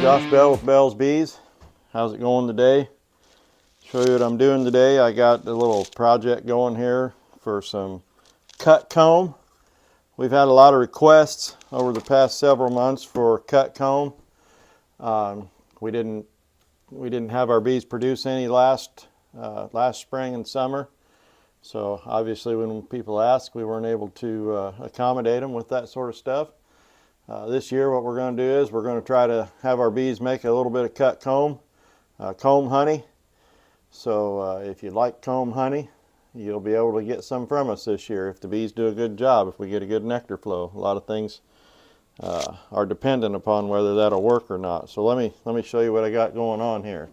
Josh Bell with Bell's Bees. How's it going today? Show you what I'm doing today. I got a little project going here for some cut comb. We've had a lot of requests over the past several months for cut comb. We didn't have our bees produce any last spring and summer. So obviously when people ask, we weren't able to accommodate them with that sort of stuff. This year what we're going to do is we're going to try to have our bees make a little bit of cut comb, comb honey. So if you like comb honey, you'll be able to get some from us this year if the bees do a good job, if we get a good nectar flow. A lot of things are dependent upon whether that'll work or not. So let me show you what I got going on here.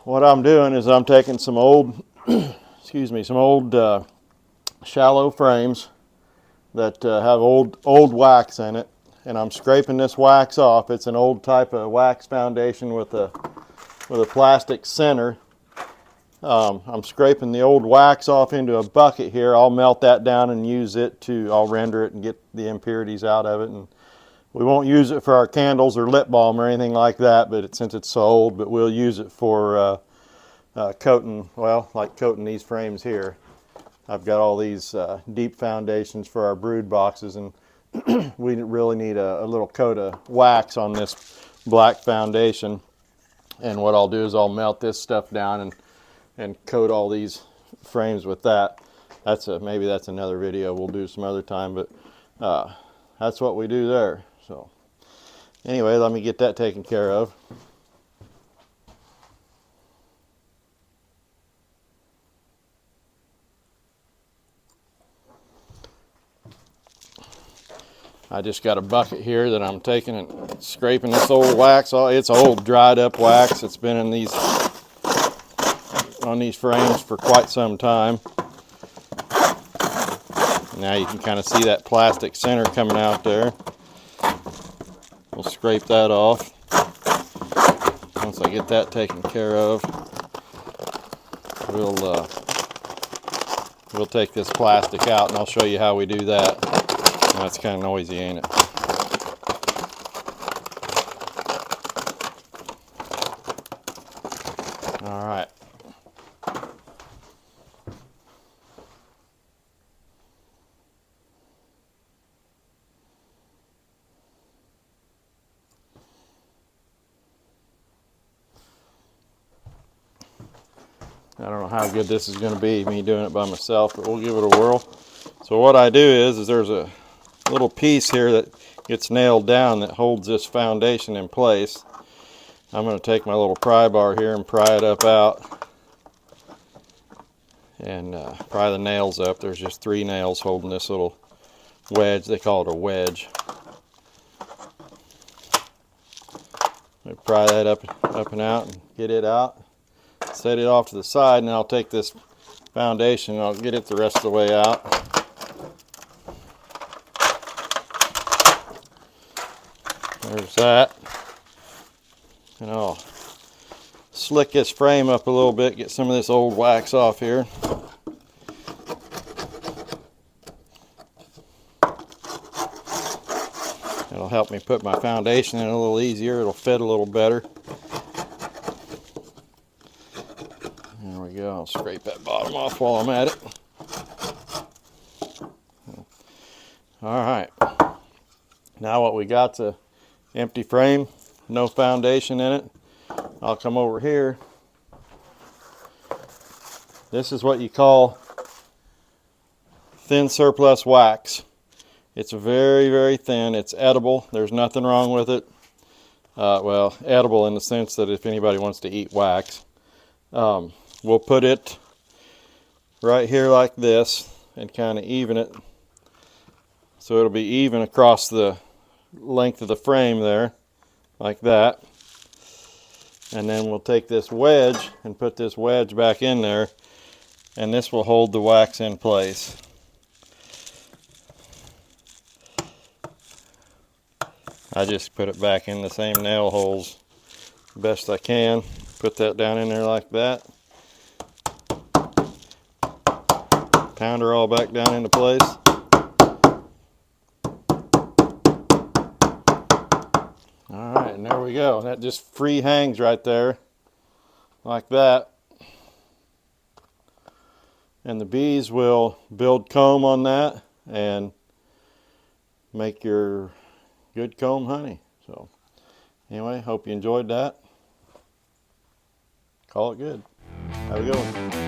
What I'm doing is I'm taking some old shallow frames that have old wax in it, and I'm scraping this wax off. It's an old type of wax foundation with a plastic center. I'm scraping the old wax off into a bucket here. I'll melt that down and use it I'll render it and get the impurities out of it. And we won't use it for our candles or lip balm or anything like that, but since it's so old, but we'll use it for coating these frames here. I've got all these deep foundations for our brood boxes, and we really need a little coat of wax on this black foundation. And what I'll do is I'll melt this stuff down and coat all these frames with that. Maybe that's another video we'll do some other time, but that's what we do there. So anyway, let me get that taken care of. I just got a bucket here that I'm taking and scraping this old wax. It's old dried up wax. It's been on these frames for quite some time. Now you can kind of see that plastic center coming out there. We'll scrape that off. Once I get that taken care of, we'll take this plastic out, and I'll show you how we do that. That's kind of noisy, ain't it? All right. I don't know how good this is going to be, me doing it by myself, but we'll give it a whirl. So what I do is there's a little piece here that gets nailed down that holds this foundation in place. I'm going to take my little pry bar here and pry it up out and pry the nails up. There's just 3 nails holding this little wedge. They call it a wedge. I pry that up and out and get it out. Set it off to the side, and I'll take this foundation and I'll get it the rest of the way out. There's that. And I'll slick this frame up a little bit, get some of this old wax off here. It'll help me put my foundation in a little easier. It'll fit a little better. There we go. I'll scrape that bottom off while I'm at it. All right. Now what we got's a empty frame, no foundation in it. I'll come over here. This is what you call thin surplus wax. It's very, very thin. It's edible. There's nothing wrong with it. Well, edible in the sense that if anybody wants to eat wax. We'll put it right here like this and kind of even it so it'll be even across the length of the frame there, like that. And then we'll take this wedge and put this wedge back in there, and this will hold the wax in place. I just put it back in the same nail holes best I can. Put that down in there like that. pound her all back down into place. All right, and there we go. That just free hangs right there, like that. And the bees will build comb on that and make your good comb honey. So anyway, hope you enjoyed that. Call it good. Have a good one.